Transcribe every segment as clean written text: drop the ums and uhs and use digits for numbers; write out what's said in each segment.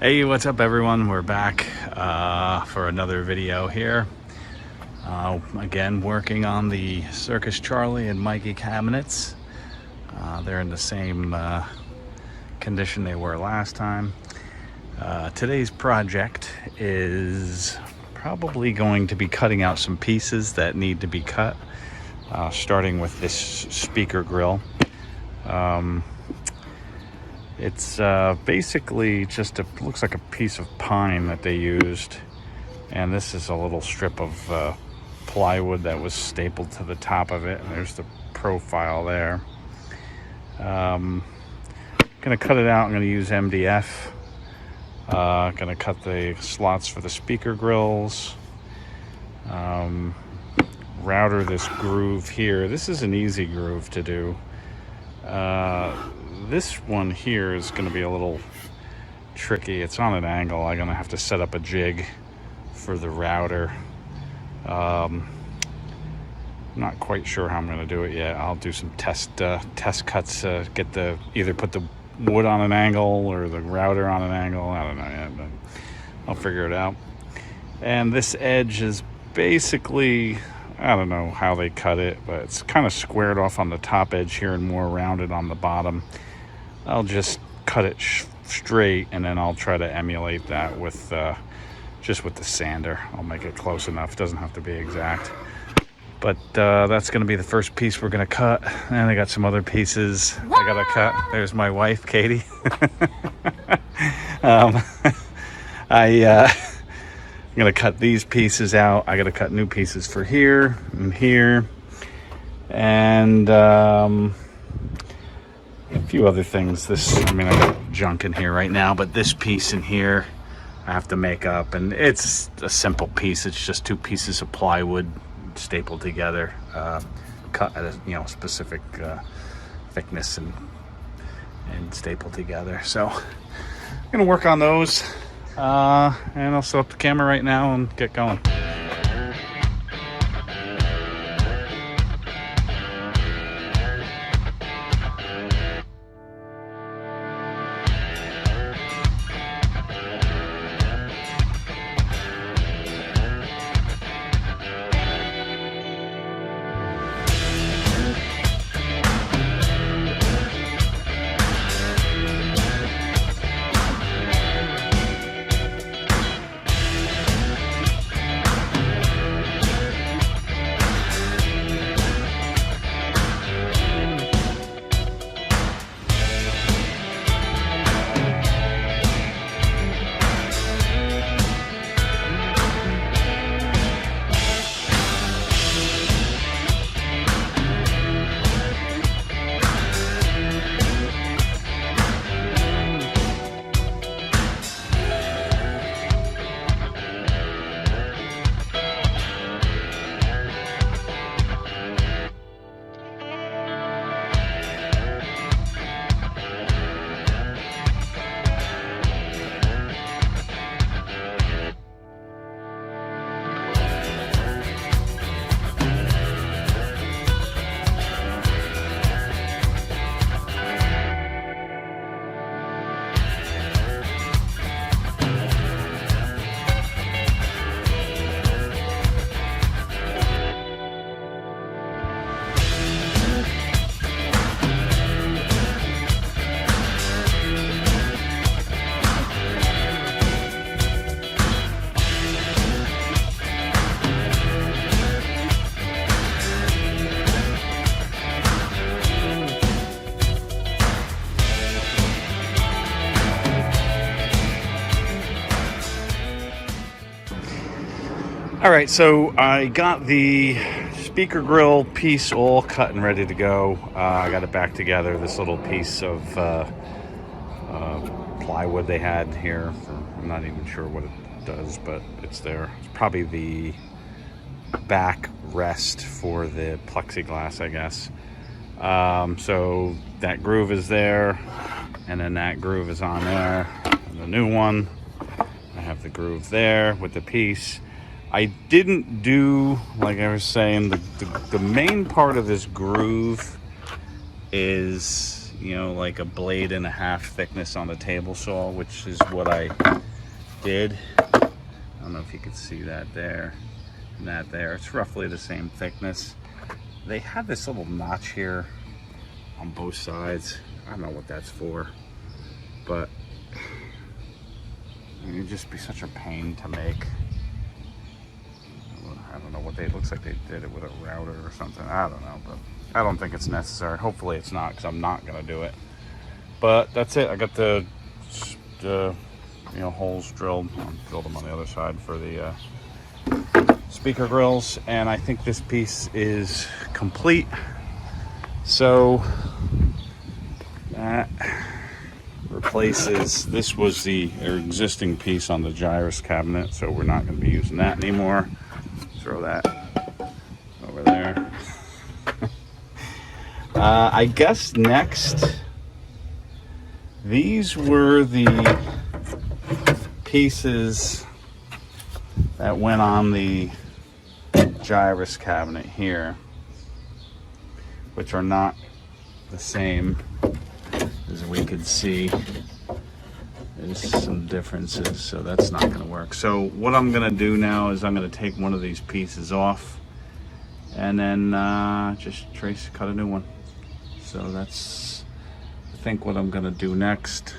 Hey, what's up everyone? We're back for another video here. Again, working on the Circus Charlie and Mikie cabinets. They're in the same condition they were last time. Today's project is probably going to be cutting out some pieces that need to be cut, starting with this speaker grill. It's basically just looks like a piece of pine that they used, and this is a little strip of plywood that was stapled to the top of it, and there's the profile there. Gonna cut it out. I'm gonna use MDF. Gonna cut the slots for the speaker grills. Router this groove here. This is an easy groove to do. This one here is going to be a little tricky. It's on an angle. I'm going to have to set up a jig for the router. Not quite sure how I'm going to do it yet. I'll do some test cuts. Either put the wood on an angle or the router on an angle. I don't know yet, but I'll figure it out. And this edge is basically, I don't know how they cut it, but it's kind of squared off on the top edge here and more rounded on the bottom. I'll just cut it straight, and then I'll try to emulate that with just with the sander. I'll make it close enough. It doesn't have to be exact. But that's going to be the first piece we're going to cut. And I got some other pieces I got to cut. There's my wife, Katie. I'm going to cut these pieces out. I got to cut new pieces for here and here. And a few other things. I got junk in here right now, but this piece in here I have to make up, and it's a simple piece. It's just two pieces of plywood stapled together, cut at a specific thickness and stapled together. So I'm gonna work on those, and I'll set up the camera right now and get going. All right, so I got the speaker grill piece all cut and ready to go. I got it back together, this little piece of plywood they had here. I'm not even sure what it does, but it's there. It's probably the back rest for the plexiglass, I guess. So that groove is there, and then that groove is on there. And the new one, I have the groove there with the piece. I didn't do, like I was saying, the main part of this groove is you know, like a blade and a half thickness on the table saw, which is what I did. I don't know if you could see that there and that there. It's roughly the same thickness. They have this little notch here on both sides. I don't know what that's for, but it'd just be such a pain to make. I don't know what it looks like they did it with a router or something. I don't know, but I don't think it's necessary. Hopefully it's not, because I'm not gonna do it. But that's it. I got the you know, holes drilled. I'll drill them on the other side for the speaker grills, and I think this piece is complete. So that replaces, this was the existing piece on the Gyruss cabinet, so we're not going to be using that anymore. Throw that over there. I guess next, these were the pieces that went on the Gyruss cabinet here, which are not the same. As we could see, there's some differences, so that's not going to work. So what I'm going to do now is I'm going to take one of these pieces off and then just cut a new one. So that's, I think, what I'm going to do next.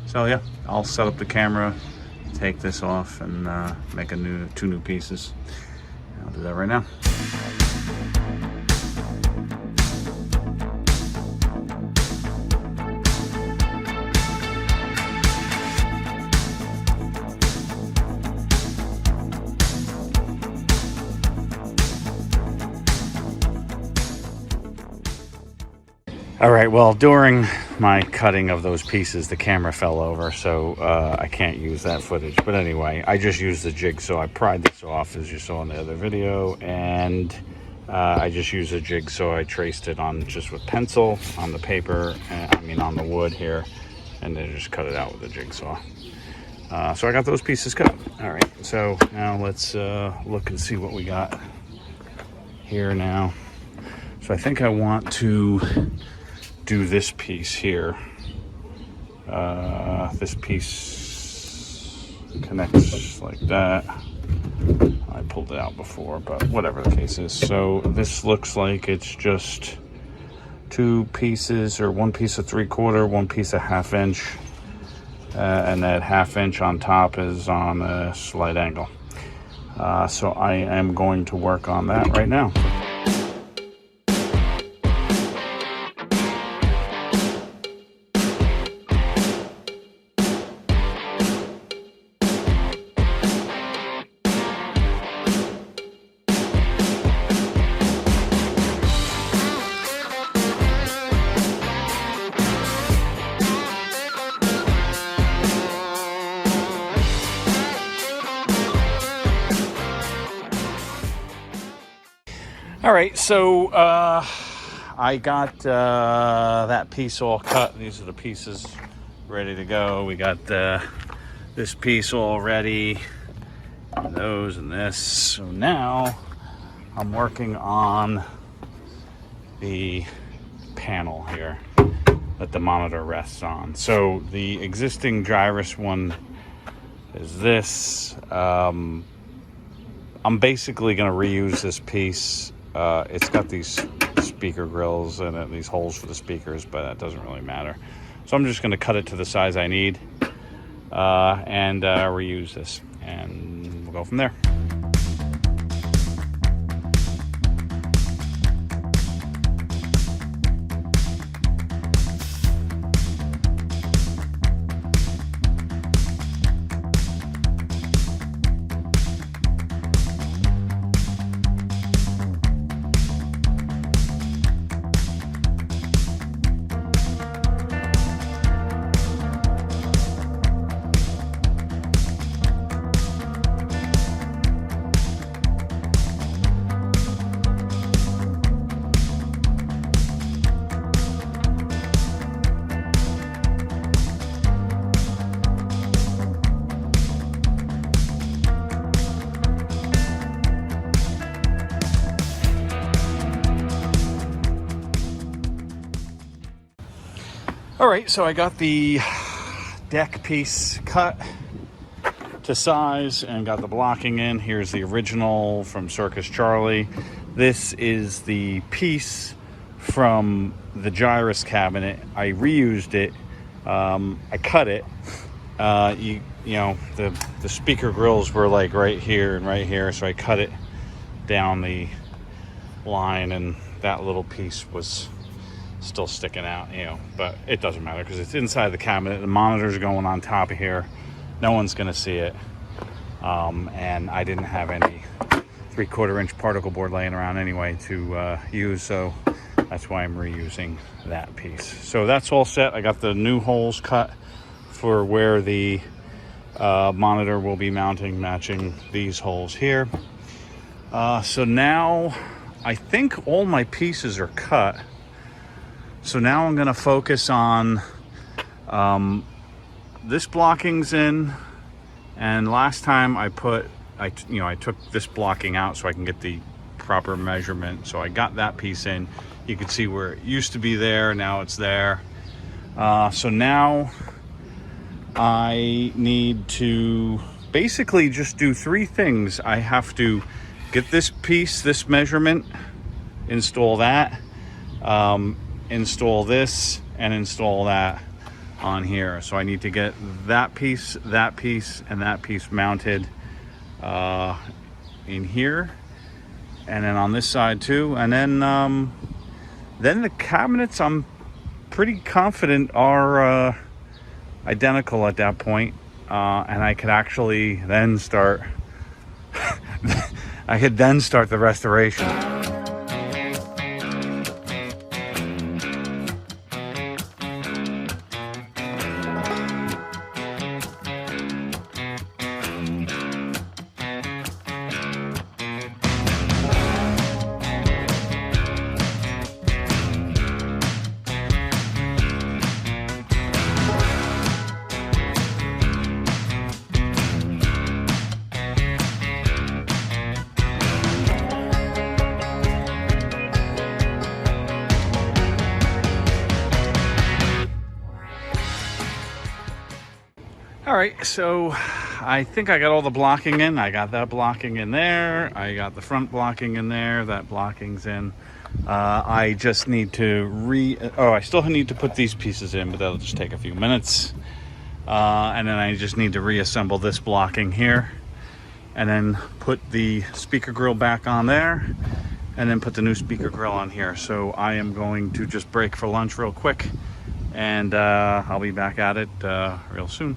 So yeah, I'll set up the camera, take this off, and make two new pieces. I'll do that right now. All right, well, during my cutting of those pieces, the camera fell over, so I can't use that footage. But anyway, I just used the jigsaw. I pried this off, as you saw in the other video, and I just used a jigsaw. I traced it on just with pencil on the paper, on the wood here, and then just cut it out with a jigsaw. So I got those pieces cut. All right, so now let's look and see what we got here now. So I think I want to do this piece here. This piece connects like that. I pulled it out before, but whatever the case is. So this looks like it's just two pieces, or one piece of 3/4, one piece of 1/2 inch, and that 1/2 inch on top is on a slight angle. So I am going to work on that right now. All right, so I got that piece all cut. These are the pieces ready to go. We got this piece all ready, and those and this. So now I'm working on the panel here that the monitor rests on. So the existing Gyruss one is this. I'm basically going to reuse this piece. It's got these speaker grills in it, these holes for the speakers, but that doesn't really matter. So I'm just going to cut it to the size I need and reuse this, and we'll go from there. All right, so I got the deck piece cut to size and got the blocking in. Here's the original from Circus Charlie. This is the piece from the Gyruss cabinet. I reused it. I cut it. You know, the speaker grills were like right here and right here, so I cut it down the line, and that little piece was still sticking out, you know, but it doesn't matter because it's inside the cabinet. The monitor's going on top of here. No one's gonna see it. And I didn't have any 3/4 inch particle board laying around anyway to use, so that's why I'm reusing that piece. So that's all set. I got the new holes cut for where the monitor will be mounting, matching these holes here. So now I think all my pieces are cut. So now I'm gonna focus on this blocking's in, and last time I took this blocking out so I can get the proper measurement. So I got that piece in. You can see where it used to be there, now it's there. So now I need to basically just do 3 things. I have to get this piece, this measurement, install that, install this, and install that on here. So I need to get that piece, and that piece mounted in here, and then on this side too. And then the cabinets, I'm pretty confident are identical at that point, and I could actually then start the restoration. All right, so I think I got all the blocking in. I got that blocking in there. I got the front blocking in there. That blocking's in. I just need to I still need to put these pieces in, but that'll just take a few minutes. And then I just need to reassemble this blocking here, and then put the speaker grill back on there, and then put the new speaker grill on here. So I am going to just break for lunch real quick, and I'll be back at it real soon.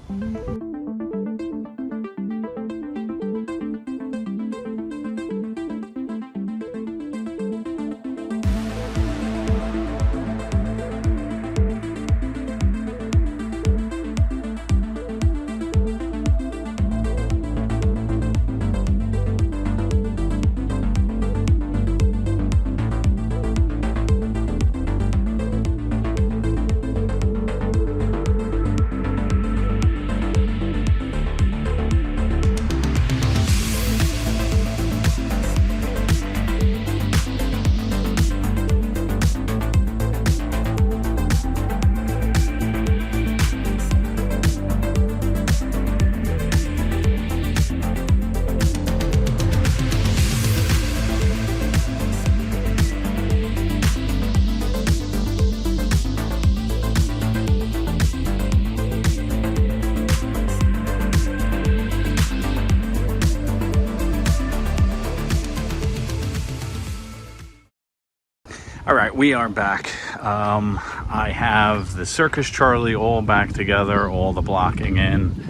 All right, we are back. I have the Circus Charlie all back together, all the blocking in,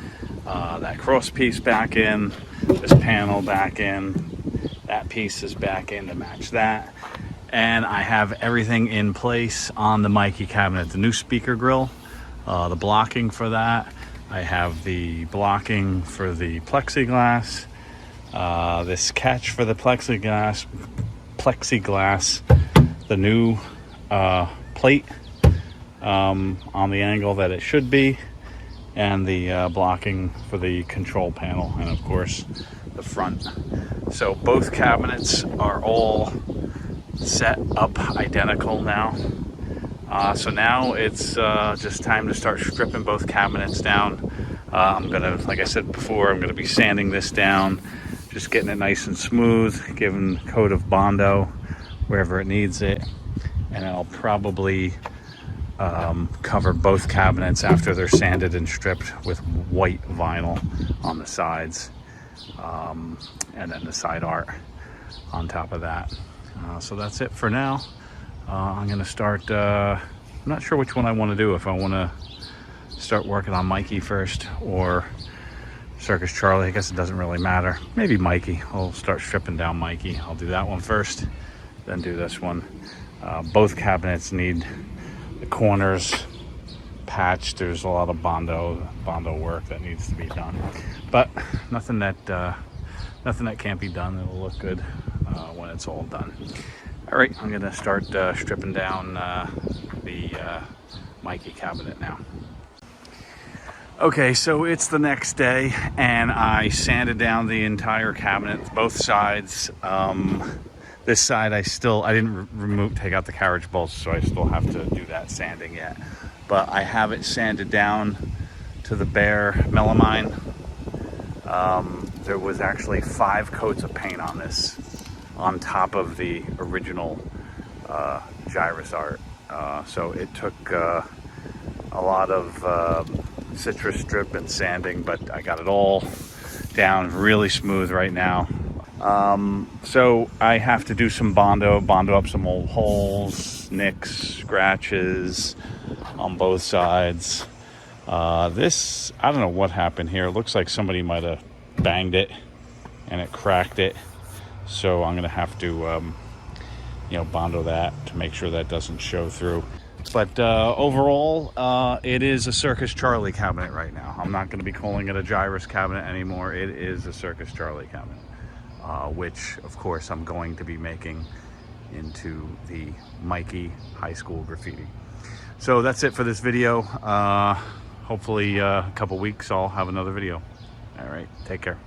that cross piece back in, this panel back in, that piece is back in to match that. And I have everything in place on the Mikie cabinet, the new speaker grill, the blocking for that. I have the blocking for the plexiglass, this catch for the plexiglass, the new plate on the angle that it should be, and the blocking for the control panel, and of course the front. So both cabinets are all set up identical now. So now it's just time to start stripping both cabinets down. I'm gonna, like I said before, I'm gonna be sanding this down, just getting it nice and smooth, giving a coat of Bondo wherever it needs it, and I'll probably cover both cabinets after they're sanded and stripped with white vinyl on the sides, and then the side art on top of that. So that's it for now. I'm gonna start, I'm not sure which one I want to do, if I want to start working on Mikie first or Circus Charlie. I guess it doesn't really matter. Maybe Mikie. I'll start stripping down Mikie. I'll do that one first, then do this one. Both cabinets need the corners patched. There's a lot of Bondo work that needs to be done, but nothing that can't be done. It'll look good when it's all done. All right, I'm gonna start stripping down the Mikie cabinet now. Okay, so it's the next day, and I sanded down the entire cabinet, both sides. This side I didn't take out the carriage bolts, so I still have to do that sanding yet. But I have it sanded down to the bare melamine. There was actually 5 coats of paint on this, on top of the original Gyruss art. So it took a lot of citrus strip and sanding, but I got it all down really smooth right now. So I have to do some Bondo up some old holes, nicks, scratches on both sides. This, I don't know what happened here. It looks like somebody might have banged it and it cracked it. So I'm gonna have to, Bondo that to make sure that doesn't show through. But overall, it is a Circus Charlie cabinet right now. I'm not gonna be calling it a Gyruss cabinet anymore. It is a Circus Charlie cabinet, which of course I'm going to be making into the Mikie High School Graffiti. So that's it for this video. Hopefully a couple weeks I'll have another video. All right, take care.